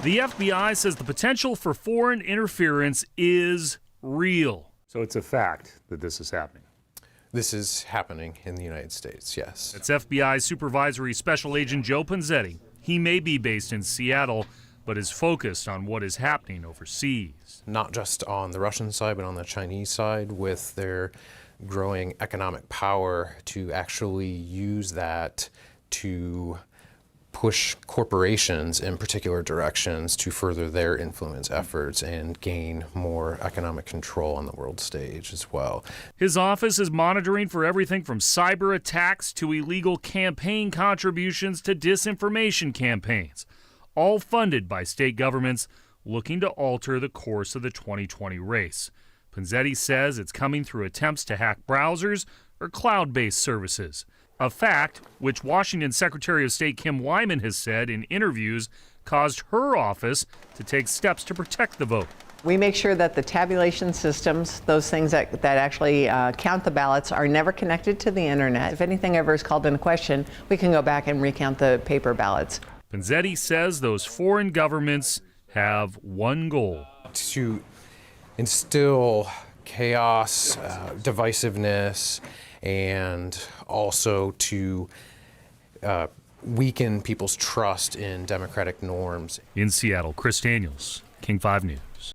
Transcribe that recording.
The FBI says the potential for foreign interference is real. So it's a fact that this is happening. This is happening in the United States, yes. It's FBI Supervisory Special Agent Joe Panzetti. He may be based in Seattle, but is focused on what is happening overseas. Not just on the Russian side, but on the Chinese side, with their growing economic power to actually use that to push corporations in particular directions to further their influence efforts and gain more economic control on the world stage as well. His office is monitoring for everything from cyber attacks to illegal campaign contributions to disinformation campaigns, all funded by state governments looking to alter the course of the 2020 race. Panzetti says it's coming through attempts to hack browsers or cloud-based services, a fact which Washington Secretary of State Kim Wyman has said in interviews caused her office to take steps to protect the vote. We make sure that the tabulation systems, those things that actually count the ballots, are never connected to the internet. If anything ever is called into question, we can go back and recount the paper ballots. Panzetti says those foreign governments have one goal: to instill chaos, divisiveness, and also to weaken people's trust in democratic norms. In Seattle, Chris Daniels, King 5 News.